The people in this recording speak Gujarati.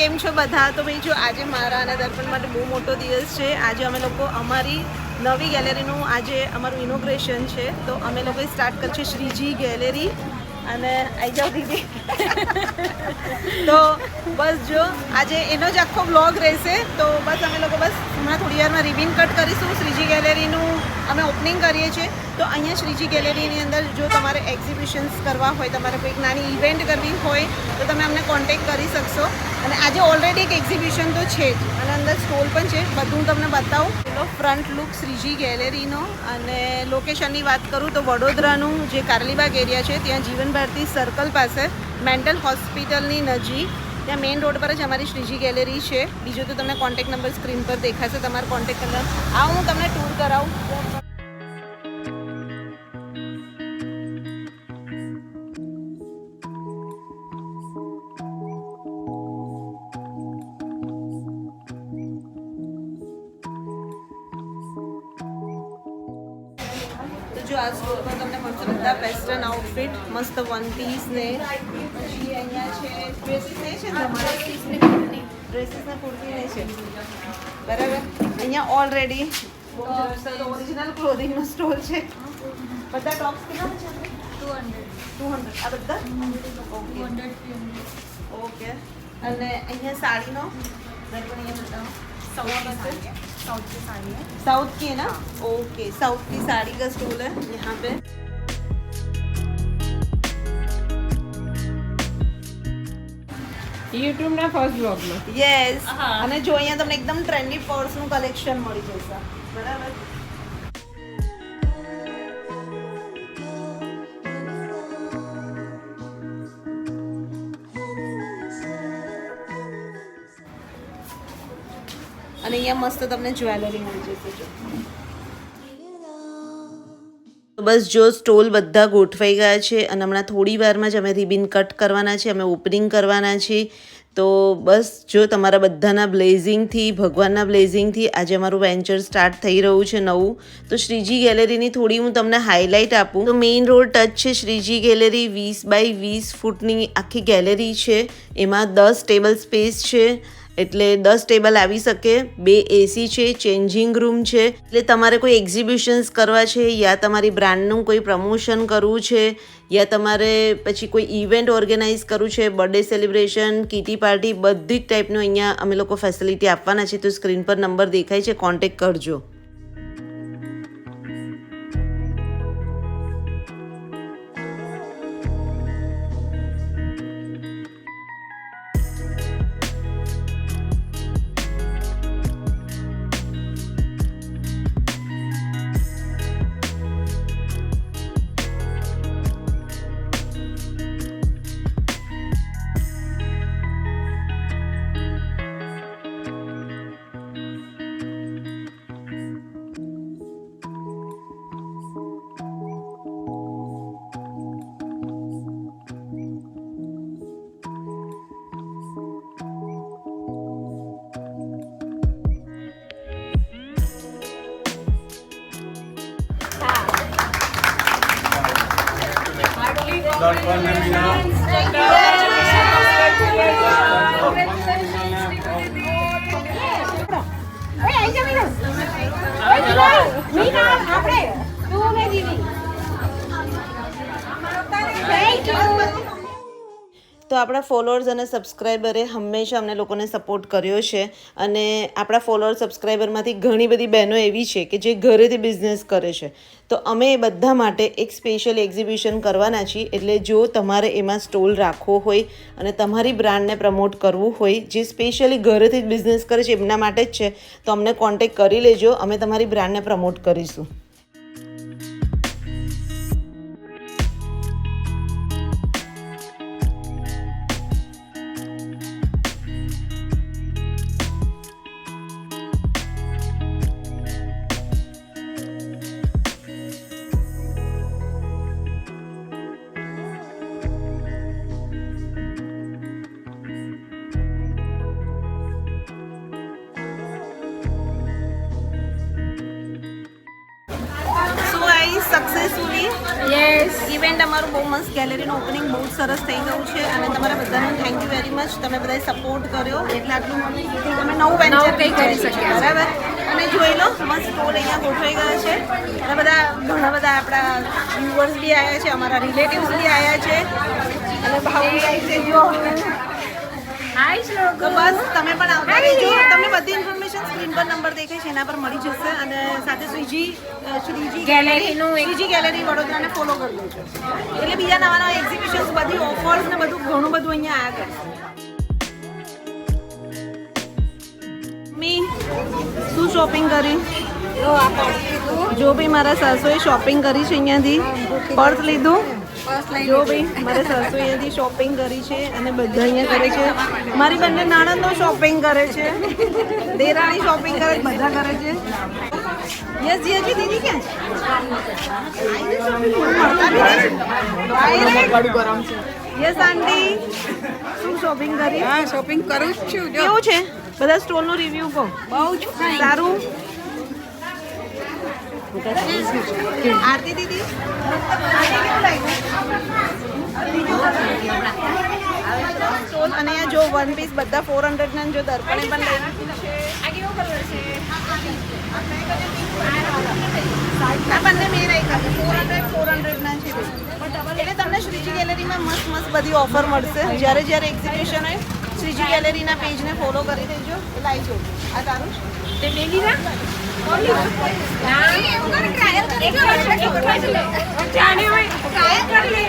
કેમ છો બધા? તો ભાઈ જો આજે મારા અને દર્પણ માટે બહુ મોટો દિવસ છે. આજે અમે લોકો અમારી નવી ગેલેરીનું આજે અમારું ઇનોગ્રેશન છે. તો અમે લોકોએ સ્ટાર્ટ કર્યું છે શ્રીજી ગેલેરી. અને આવી જાઓ દીદી. તો બસ જો આજે એનો જ આખો બ્લોગ રહેશે. તો બસ અમે લોકો બસ હમણાં થોડી વારમાં રિબિન કટ કરીશું. શ્રીજી ગેલેરીનું અમે ઓપનિંગ કરીએ છીએ. તો અહીંયા શ્રીજી ગેલેરીની અંદર જો તમારે એક્ઝિબિશન્સ કરવા હોય, તમારે કોઈક નાની ઇવેન્ટ કરવી હોય તો તમે અમને કોન્ટેક્ટ કરી શકશો. અને આજે ઓલરેડી એક એક્ઝિબિશન તો છે જ અને અંદર સ્ટોલ પણ છે. બધું હું તમને બતાવું. પેલો ફ્રન્ટ લુક શ્રીજી ગેલેરીનો. અને લોકેશનની વાત કરું તો વડોદરાનું જે કારલીબાગ એરિયા છે ત્યાં જીવન ભારતી સર્કલ પાસે મેન્ટલ હોસ્પિટલની નજીક ત્યાં મેઇન રોડ પર જ અમારી શ્રીજી ગેલેરી છે. બીજું તો તમને કોન્ટેક્ટ નંબર સ્ક્રીન પર દેખાશે, તમારે કોન્ટેક્ટ કરવા. આ હું તમને ટૂર કરાવું. જો આ સ્ટોરમાં તમને મળશે બધા વેસ્ટર્ન આઉટફિટ, મસ્ત વન પીસ ને પછી અહીંયા છે ડ્રેસીસ ને છે ને તમારે ડ્રેસીસ ને કુર્તી ને છે બરાબર. અહીંયા ઓલરેડી ઓરિજિનલ ક્લોથિંગનો સ્ટોર છે. બધા ટોપ્સ કેટલા છે? 200. આ બધા ઓકે. અને અહીંયા સાડીનો અહીંયા બતાવો. साउथ की है ना? ओके, साउथ की साड़ी का स्टॉल है यहाँ पे. YouTube ના ફર્સ્ટ બ્લોગ માં. યસ. અને જો અહીંયા તમને એકદમ ટ્રેન્ડી પર્સ નું કલેક્શન મળી જશે. બરાબર. અને અહીંયા મસ્ત તમને જ્વેલરી મળી જશે. જો બસ જો સ્ટોલ બધા ગોઠવાઈ ગયા છે અને હમણાં થોડી વારમાં જ અમે રિબિન કટ કરવાના છે, અમે ઓપનિંગ કરવાના છીએ. તો બસ જો તમારા બધાના બ્લેઝિંગથી, ભગવાનના બ્લેઝિંગથી આજે અમારું વેન્ચર સ્ટાર્ટ થઈ રહ્યું છે નવું. તો શ્રીજી ગેલેરીની થોડી હું તમને હાઇલાઇટ આપું તો મેઇન રોડ ટચ છે શ્રીજી ગેલેરી. 20 બાય 20 ફૂટની આખી ગેલેરી છે. એમાં 10 ટેબલ સ્પેસ છે, એટલે 10 ટેબલ આવી શકે. 2 એસી છે, ચેન્જિંગ રૂમ છે. એટલે તમારે કોઈ એક્ઝિબિશન્સ કરવા છે, યા તમારી બ્રાન્ડનું કોઈ પ્રમોશન કરવું છે, યા તમારે પછી કોઈ ઇવેન્ટ ઓર્ગેનાઇઝ કરવું છે, બર્થડે સેલિબ્રેશન, કીટી પાર્ટી, બધી જ ટાઈપનું અહીંયા અમે લોકો ફેસિલિટી આપવાના છે. તો સ્ક્રીન પર નંબર દેખાય છે, કોન્ટેક્ટ કરજો. તો આપણા ફોલોઅર્સ અને સબસ્ક્રાઈબરે હંમેશા અમને લોકોને સપોર્ટ કર્યો છે. અને આપણા ફોલોઅર સબસ્ક્રાઈબરમાંથી ઘણી બધી બહેનો એવી છે કે જે ઘરેથી બિઝનેસ કરે છે. તો અમે એ બધા માટે એક સ્પેશિયલ એક્ઝિબિશન કરવાના છીએ. એટલે જો તમારે એમાં સ્ટોલ રાખવો હોય અને તમારી બ્રાન્ડને પ્રમોટ કરવું હોય, જે સ્પેશિયલી ઘરેથી જ બિઝનેસ કરે છે એમના માટે જ છે, તો અમને કોન્ટેક્ટ કરી લેજો. અમે તમારી બ્રાન્ડને પ્રમોટ કરીશું. યસ ઇવેન્ટ અમારું બહુ મસ્ત ગેલેરીનું ઓપનિંગ બહુ જ સરસ થઈ ગયું છે અને તમારા બધાને થેન્ક યુ વેરી મચ. તમે બધાએ સપોર્ટ કર્યો એટલે આટલું તમે નવું વેન્ચર કંઈ કરી શક્યા. બરાબર. અને જોઈ લો મસ્ત સ્ટોલ અહીંયા ગોઠવાઈ ગયા છે અને બધા ઘણા બધા આપણા વ્યુઅર્સ બી આવ્યા છે, અમારા રિલેટિવ્સ બી આવ્યા છે અને ભાવ બી આવી છે. જો હાય શ્લોક તો બસ તમે પણ આવતા રહેજો. તમને બધી ઇન્ફોર્મેશન સ્ક્રીન પર નંબર દેખાય છે એના પર મળી જશે અને સાથે શ્રીજી ગેલેરીનું એક શ્રીજી ગેલેરી વડોદરાને ફોલો કરી લેજો એટલે બીજા નવા નવા એક્ઝિબિશન્સ બધી ઓફર્સ ને બધું ઘણું બધું અહીંયા આવ્યા કરશે. મી શું શોપિંગ કરી? જો ભાઈ મારા સાસુએ શોપિંગ કરી છે અહીંયાથી પર્સ લીધું. જો ભાઈ મારા સાસુ અહીંયાથી શોપિંગ કરી છે અને બધા અહીંયા કરે છે. મારી બંને નણંદો શોપિંગ કરે છે, દેરાણી શોપિંગ કરે છે, બધા કરે છે. યસ જીજી દીદી ક્યાં છે? યસ આંટી શું શોપિંગ કરી? હા શોપિંગ કરું જ છું જો કેવું છે બધા સ્ટોલનું રિવ્યુ કહો. બહુ જ સારું. આરતી દીદી કેવું લાગ્યું? સ્ટોલ અને અહીંયા જો વન પીસ બધા 400 ના જો દર્પણે પણ લઈ નાખ્યું છે. આ બંને મેં રાખ્યા છે 400 ના છે એટલે તમને શ્રીજી ગેલેરીમાં મસ્ત મસ્ત બધી ઓફર મળશે. જ્યારે જ્યારે એક્ઝિબિશન હોય શ્રીજી ગેલેરીના પેજને ફોલો કરી દેજો એટલે આવી જજો. આ તારું તે બે લીધા ના એવું ટ્રાયલ કરી જાણે હોય ટ્રાયલ કરી લે